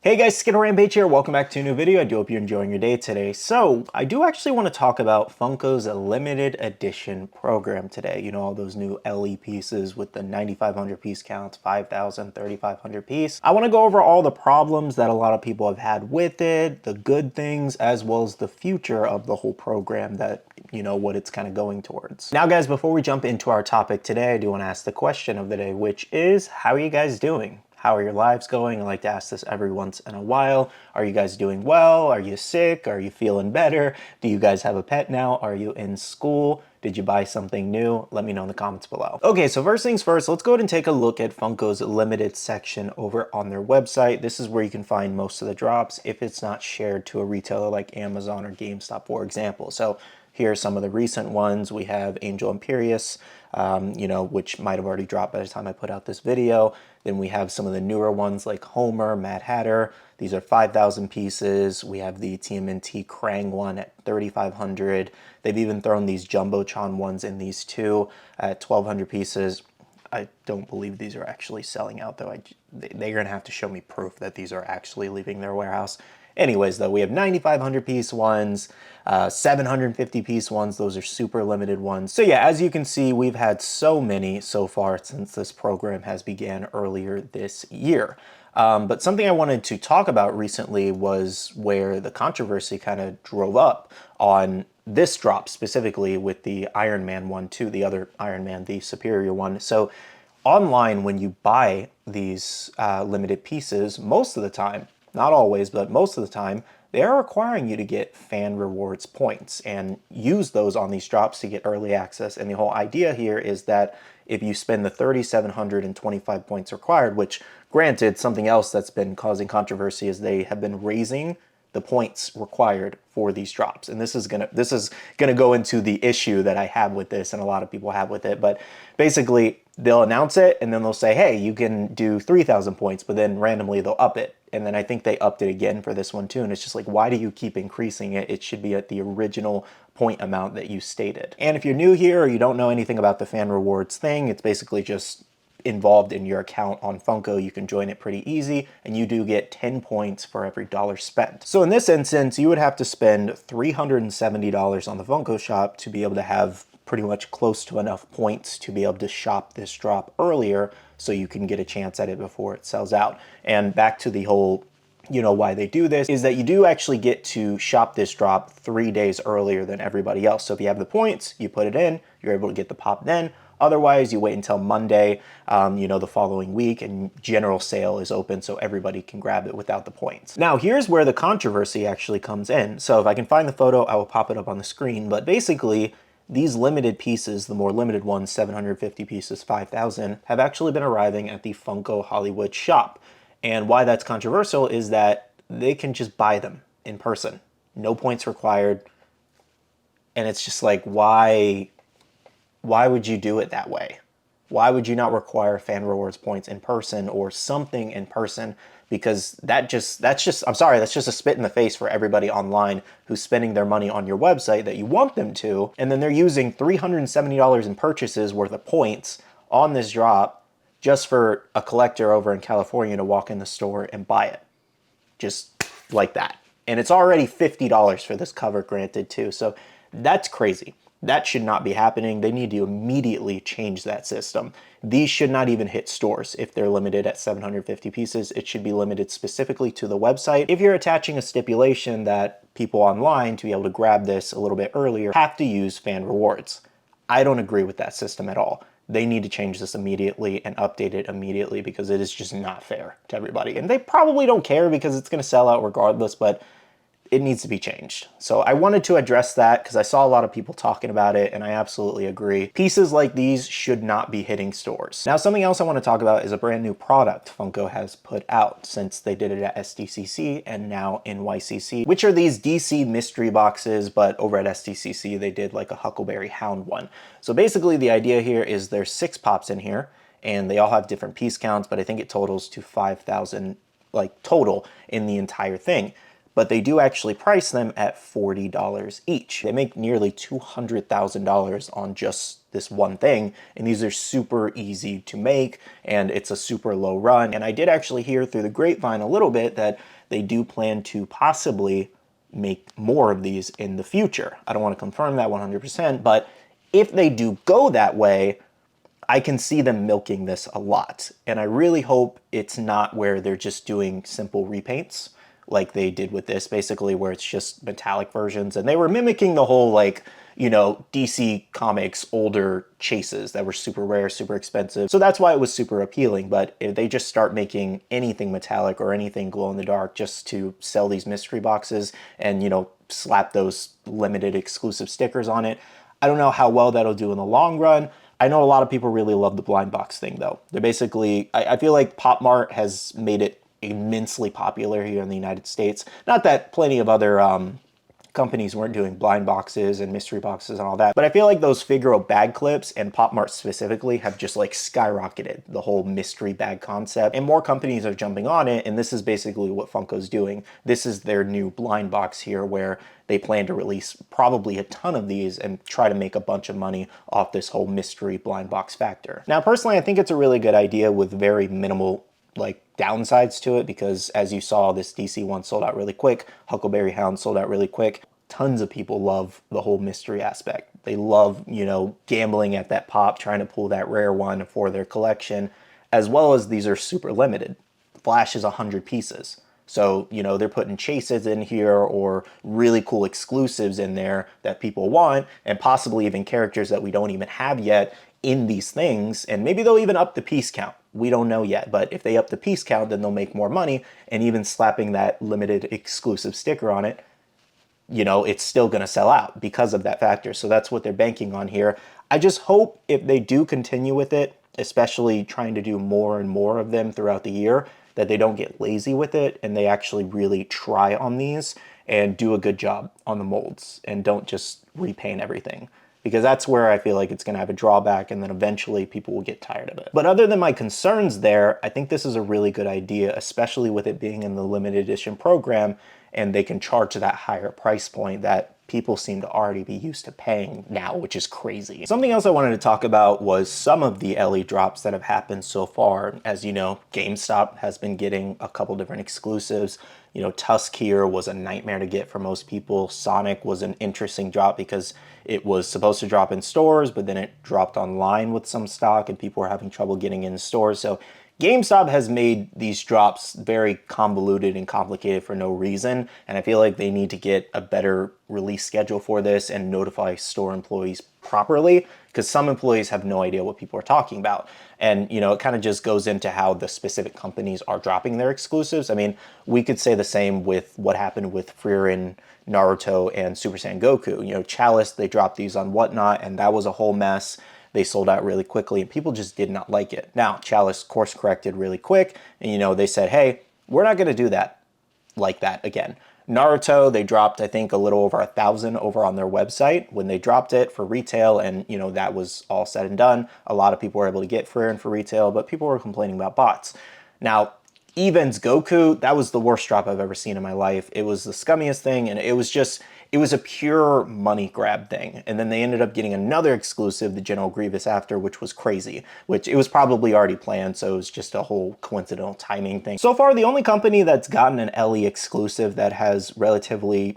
Hey guys, Skittlerampage here. Welcome back to a new video. I do hope you're enjoying your day today. So, I do actually want to talk about Funko's limited edition program today. You know, all those new LE pieces with the 9,500 piece counts, 5,000, 3,500 piece. I want to go over all the problems that a lot of people have had with it, the good things, as well as the future of the whole program that, you know, what it's kind of going towards. Now guys, before we jump into our topic today, I do want to ask the question of the day, which is, how are you guys doing? How are your lives going? I like to ask this every once in a while. Are you guys doing well? Are you sick? Are you feeling better? Do you guys have a pet now? Are you in school? Did you buy something new? Let me know in the comments below. Okay, so first things first, let's go ahead and take a look at Funko's limited section over on their website. This is where you can find most of the drops if it's not shared to a retailer like Amazon or GameStop, for example. So here are some of the recent ones. We have Angel Imperius, which might have already dropped by the time I put out this video. Then we have some of the newer ones like Homer, Mad Hatter. These are 5,000 pieces. We have the TMNT Krang one at 3,500. They've even thrown these Jumbotron ones in these too at 1,200 pieces. I don't believe these are actually selling out though. They're gonna have to show me proof that these are actually leaving their warehouse. Anyways, though, we have 9,500 piece ones, 750 piece ones. Those are super limited ones. So yeah, as you can see, we've had so many so far since this program has began earlier this year. But something I wanted to talk about recently was where the controversy kind of drove up on this drop specifically with the Iron Man one too, the other Iron Man, the superior one. So online, when you buy these limited pieces, most of the time, not always, but most of the time, they are requiring you to get fan rewards points and use those on these drops to get early access. And the whole idea here is that if you spend the 3,725 points required, which granted, something else that's been causing controversy is they have been raising the points required for these drops. And this is gonna go into the issue that I have with this and a lot of people have with it. But basically, they'll announce it and then they'll say, hey, you can do 3,000 points, but then randomly they'll up it. And then I think they upped it again for this one too. And it's just like, why do you keep increasing it? It should be at the original point amount that you stated. And if you're new here or you don't know anything about the fan rewards thing, it's basically just involved in your account on Funko. You can join it pretty easy, and you do get 10 points for every dollar spent. So in this instance, you would have to spend $370 on the Funko shop to be able to have pretty much close to enough points to be able to shop this drop earlier so you can get a chance at it before it sells out. And back to the whole, you know, why they do this is that you do actually get to shop this drop 3 days earlier than everybody else. So if you have the points, you put it in, you're able to get the pop then. Otherwise, you wait until Monday, the following week, and general sale is open so everybody can grab it without the points. Now, here's where the controversy actually comes in. So if I can find the photo, I will pop it up on the screen. But basically, these limited pieces, the more limited ones, 750 pieces, 5,000, have actually been arriving at the Funko Hollywood shop. And why that's controversial is that they can just buy them in person. No points required. And it's just like, why would you do it that way? Why would you not require fan rewards points in person or something in person? Because that's just a spit in the face for everybody online who's spending their money on your website that you want them to, and then they're using $370 in purchases worth of points on this drop just for a collector over in California to walk in the store and buy it. Just like that. And it's already $50 for this cover, granted, too. So that's crazy. That should not be happening. They need to immediately change that system. These should not even hit stores if they're limited at 750 pieces. It should be limited specifically to the website. If you're attaching a stipulation that people online, to be able to grab this a little bit earlier, have to use fan rewards. I don't agree with that system at all. They need to change this immediately and update it immediately because it is just not fair to everybody. And they probably don't care because it's going to sell out regardless, but it needs to be changed. So I wanted to address that because I saw a lot of people talking about it, and I absolutely agree. Pieces like these should not be hitting stores. Now, something else I want to talk about is a brand new product Funko has put out since they did it at SDCC and now NYCC, which are these DC mystery boxes, but over at SDCC they did like a Huckleberry Hound one. So basically the idea here is there's 6 pops in here, and they all have different piece counts, but I think it totals to 5,000 like total in the entire thing. but they do actually price them at $40 each. They make nearly $200,000 on just this one thing, and these are super easy to make, and it's a super low run. And I did actually hear through the grapevine a little bit that they do plan to possibly make more of these in the future. I don't want to confirm that 100%, but if they do go that way, I can see them milking this a lot. And I really hope it's not where they're just doing simple repaints like they did with this, basically, where it's just metallic versions. And they were mimicking the whole, like, you know, DC Comics older chases that were super rare, super expensive. So that's why it was super appealing. But if they just start making anything metallic or anything glow in the dark just to sell these mystery boxes and, you know, slap those limited exclusive stickers on it, I don't know how well that'll do in the long run. I know a lot of people really love the blind box thing, though. They're basically, I feel like Pop Mart has made it immensely popular here in the United States. Not that plenty of other companies weren't doing blind boxes and mystery boxes and all that, but I feel like those Figaro bag clips and Pop Mart specifically have just like skyrocketed the whole mystery bag concept, and more companies are jumping on it, and this is basically what Funko's doing. This is their new blind box here, where they plan to release probably a ton of these and try to make a bunch of money off this whole mystery blind box factor. Now, personally, I think it's a really good idea with very minimal like downsides to it, because as you saw, this DC one sold out really quick. Huckleberry Hound sold out really quick. Tons of people love the whole mystery aspect. They love, you know, gambling at that pop, trying to pull that rare one for their collection, as well as these are super limited. Flash is 100 pieces. So, you know, they're putting chases in here or really cool exclusives in there that people want, and possibly even characters that we don't even have yet in these things. And maybe they'll even up the piece count. We don't know yet, but if they up the piece count, then they'll make more money. And even slapping that limited exclusive sticker on it, you know, it's still going to sell out because of that factor. So that's what they're banking on here. I just hope if they do continue with it, especially trying to do more and more of them throughout the year, that they don't get lazy with it and they actually really try on these and do a good job on the molds and don't just repaint everything. Because that's where I feel like it's going to have a drawback, and then eventually people will get tired of it. But other than my concerns there, I think this is a really good idea, especially with it being in the limited edition program, and they can charge that higher price point that people seem to already be used to paying now, which is crazy. Something else I wanted to talk about was some of the LE drops that have happened so far. As you know, GameStop has been getting a couple different exclusives. You know, Tusk here was a nightmare to get for most people. Sonic was an interesting drop because it was supposed to drop in stores, but then it dropped online with some stock and people were having trouble getting in stores. So GameStop has made these drops very convoluted and complicated for no reason, and I feel like they need to get a better release schedule for this and notify store employees properly, because some employees have no idea what people are talking about. And, you know, it kind of just goes into how the specific companies are dropping their exclusives. I mean, we could say the same with what happened with Frieren, Naruto, and Super Saiyan Goku. You know, Chalice, they dropped these on Whatnot, and that was a whole mess. They sold out really quickly, and people just did not like it. Now, Chalice course corrected really quick, and, you know, they said, hey, we're not going to do that like that again. Naruto, they dropped, I think, a little over 1,000 over on their website when they dropped it for retail, and, you know, that was all said and done. A lot of people were able to get Frieren for retail, but people were complaining about bots. Now, Even's Goku, that was the worst drop I've ever seen in my life. It was the scummiest thing, and it was a pure money grab thing. And then they ended up getting another exclusive, the General Grievous, after, which was crazy, which it was probably already planned, so it was just a whole coincidental timing thing. So far, the only company that's gotten an LE exclusive that has relatively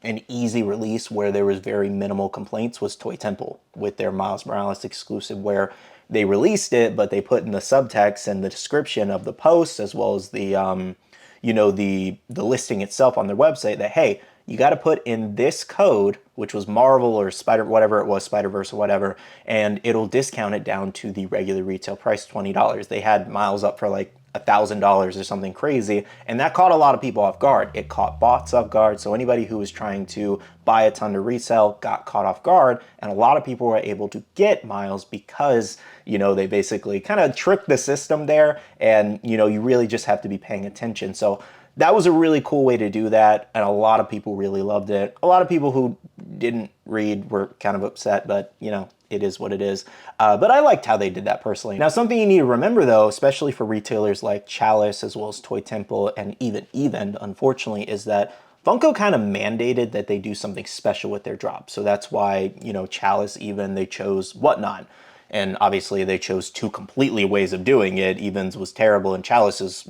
an easy release where there was very minimal complaints was Toy Temple with their Miles Morales exclusive, where they released it, but they put in the subtext and the description of the post, as well as the, you know, the listing itself on their website, that, hey, you got to put in this code, which was Marvel or whatever it was, Spider-Verse or whatever, and it'll discount it down to the regular retail price, $20. They had Miles up for like $1,000 or something crazy, and that caught a lot of people off guard. It caught bots off guard, so anybody who was trying to buy a ton to resell got caught off guard, and a lot of people were able to get Miles because, you know, they basically kind of tricked the system there, and, you know, you really just have to be paying attention. So that was a really cool way to do that, and a lot of people really loved it. A lot of people who didn't read were kind of upset, but, you know, it is what it is. But I liked how they did that personally. Now, something you need to remember, though, especially for retailers like Chalice, as well as Toy Temple, and even, unfortunately, is that Funko kind of mandated that they do something special with their drops. So that's why, Chalice even, they chose Whatnot. And obviously they chose two completely ways of doing it. Even's was terrible and Chalice's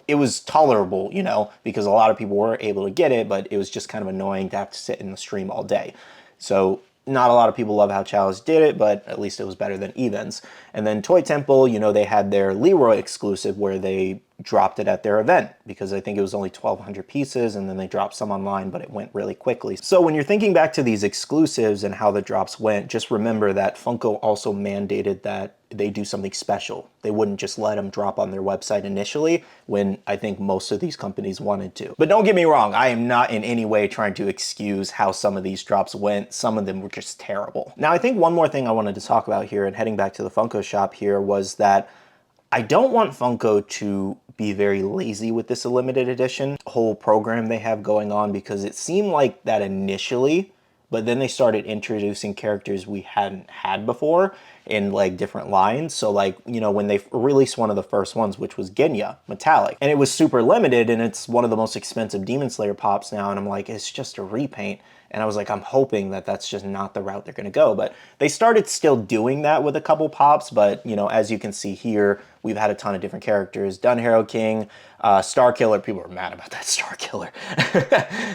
it was tolerable, because a lot of people were able to get it, but it was just kind of annoying to have to sit in the stream all day. So not a lot of people love how Chalice did it, but at least it was better than Evens. And then Toy Temple, they had their Leroy exclusive where they dropped it at their event because I think it was only 1,200 pieces, and then they dropped some online, but it went really quickly. So when you're thinking back to these exclusives and how the drops went, just remember that Funko also mandated that they do something special. They wouldn't just let them drop on their website initially when I think most of these companies wanted to. But don't get me wrong, I am not in any way trying to excuse how some of these drops went. Some of them were just terrible. Now, I think one more thing I wanted to talk about here, and heading back to the Funko shop here, was that I don't want Funko to be very lazy with this limited edition whole program they have going on, because it seemed like that initially, but then they started introducing characters we hadn't had before in like different lines. So like, when they released one of the first ones, which was Genya Metallic, and it was super limited, and it's one of the most expensive Demon Slayer pops now, and I'm like, it's just a repaint. And I was like, I'm hoping that that's just not the route they're going to go. But they started still doing that with a couple pops. But, as you can see here, we've had a ton of different characters. Dunharrow King, Star Killer. People were mad about that Star Killer.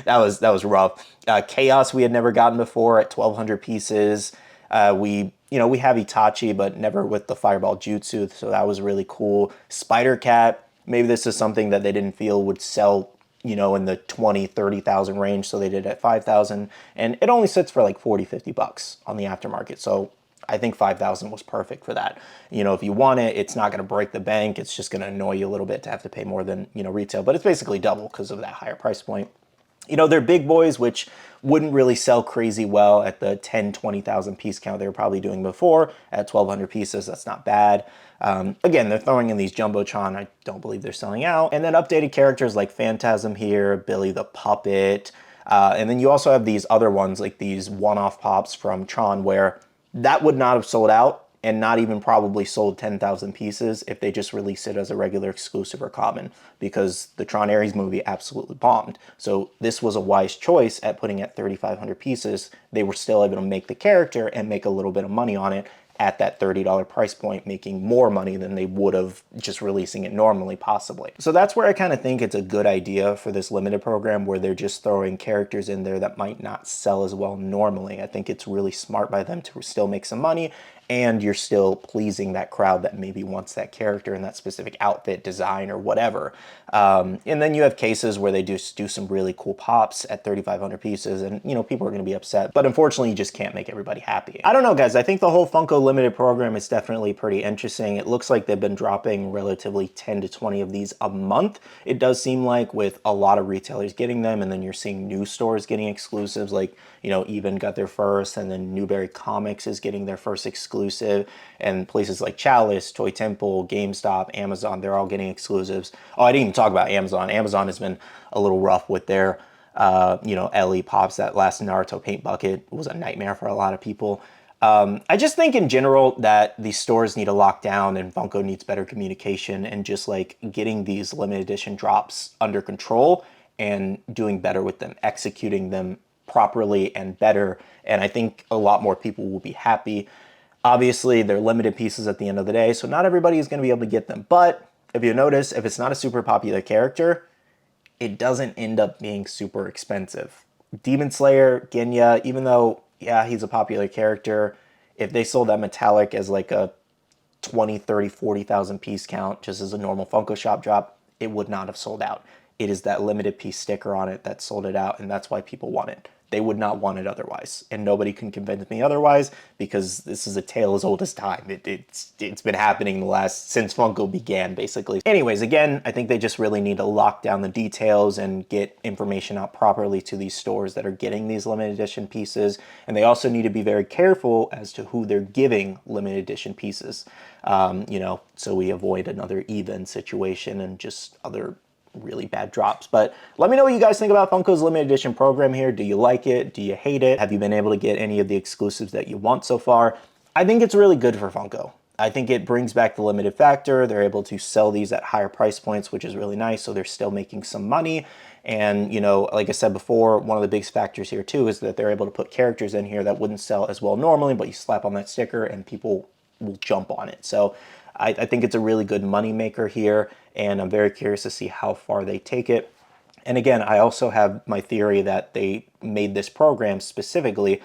that was rough. Chaos we had never gotten before at 1,200 pieces. We have Itachi, but never with the Fireball Jutsu. So that was really cool. Spider Cat. Maybe this is something that they didn't feel would sell in the 20, 30,000 range. So they did it at 5,000, and it only sits for like 40, 50 bucks on the aftermarket. So I think 5,000 was perfect for that. If you want it, it's not going to break the bank. It's just going to annoy you a little bit to have to pay more than, retail, but it's basically double because of that higher price point. They're big boys, which wouldn't really sell crazy well at the 10, 20,000 piece count they were probably doing before. At 1,200 pieces, that's not bad. Again, they're throwing in these Jumbotron. I don't believe they're selling out. And then updated characters like Phantasm here, Billy the Puppet. And then you also have these other ones, like these one-off pops from Tron, where that would not have sold out, and not even probably sold 10,000 pieces if they just released it as a regular exclusive or common, because the Tron Ares movie absolutely bombed. So this was a wise choice at putting at 3,500 pieces. They were still able to make the character and make a little bit of money on it at that $30 price point, making more money than they would have just releasing it normally, possibly. So that's where I kind of think it's a good idea for this limited program, where they're just throwing characters in there that might not sell as well normally. I think it's really smart by them to still make some money, and you're still pleasing that crowd that maybe wants that character in that specific outfit, design, or whatever. And then you have cases where they just do some really cool pops at 3,500 pieces, and people are going to be upset, but unfortunately you just can't make everybody happy. I don't know, guys. I think the whole Funko limited program is definitely pretty interesting. It looks like they've been dropping relatively 10 to 20 of these a month. It does seem like, with a lot of retailers getting them, and then you're seeing new stores getting exclusives, like Even got their first, and then Newberry Comics is getting their first exclusive, and places like Chalice, Toy Temple, GameStop, Amazon, they're all getting exclusives. Oh, I didn't even talk about Amazon. Amazon has been a little rough with their LE pops. That last Naruto paint bucket was a nightmare for a lot of people. I just think in general that these stores need to lock down, and Funko needs better communication, and just like getting these limited edition drops under control and doing better with them, executing them properly and better. And I think a lot more people will be happy. Obviously, they're limited pieces at the end of the day, so not everybody is going to be able to get them. But if you notice, if it's not a super popular character, it doesn't end up being super expensive. Demon Slayer, Genya, even though, yeah, he's a popular character, if they sold that metallic as like a 20, 30, 40,000 piece count, just as a normal Funko Shop drop, it would not have sold out. It is that limited piece sticker on it that sold it out, and that's why people want it. They would not want it otherwise, and nobody can convince me otherwise, because this is a tale as old as time. It's been happening since Funko began, basically. Anyways, again, I think they just really need to lock down the details and get information out properly to these stores that are getting these limited edition pieces, and they also need to be very careful as to who they're giving limited edition pieces, so we avoid another Even situation and just other really bad drops. But let me know what you guys think about Funko's limited edition program here. Do you like it? Do you hate it? Have you been able to get any of the exclusives that you want so far? I think it's really good for Funko. I think it brings back the limited factor. They're able to sell these at higher price points, which is really nice. So they're still making some money. And, you know, like I said before, one of the biggest factors here too is that they're able to put characters in here that wouldn't sell as well normally, but you slap on that sticker and people will jump on it. So I think it's a really good money maker here, and I'm very curious to see how far they take it. And again, I also have my theory that they made this program specifically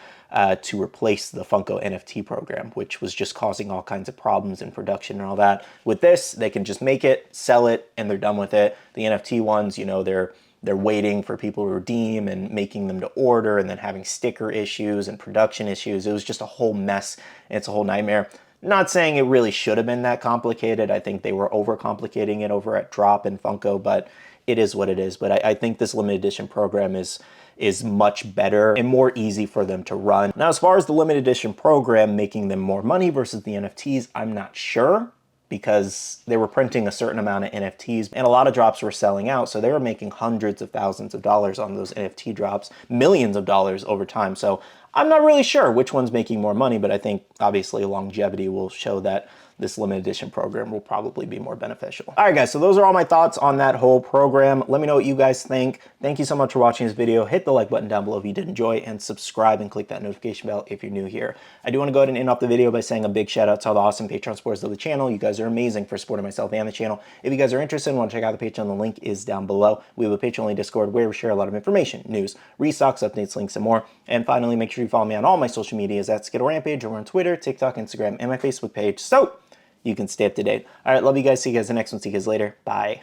to replace the Funko NFT program, which was just causing all kinds of problems in production and all that. With this, they can just make it, sell it, and they're done with it. The NFT ones, you know, they're waiting for people to redeem and making them to order, and then having sticker issues and production issues. It was just a whole mess, and it's a whole nightmare. Not saying it really should have been that complicated. I think they were overcomplicating it over at Drop and Funko, but it is what it is. But I think this limited edition program is much better and more easy for them to run. Now, as far as the limited edition program making them more money versus the NFTs, I'm not sure, because they were printing a certain amount of NFTs and a lot of drops were selling out. So they were making hundreds of thousands of dollars on those NFT drops, millions of dollars over time. So I'm not really sure which one's making more money, but I think obviously longevity will show that this limited edition program will probably be more beneficial. All right, guys, so those are all my thoughts on that whole program. Let me know what you guys think. Thank you so much for watching this video. Hit the like button down below if you did enjoy, and subscribe and click that notification bell if you're new here. I do want to go ahead and end off the video by saying a big shout out to all the awesome Patreon supporters of the channel. You guys are amazing for supporting myself and the channel. If you guys are interested and want to check out the Patreon, the link is down below. We have a Patreon-only Discord where we share a lot of information, news, restocks, updates, links, and more. And finally, make sure you follow me on all my social medias at Skittlerampage, over on Twitter, TikTok, Instagram, and my Facebook page, so you can stay up to date. All right, love you guys. See you guys in the next one. See you guys later. Bye.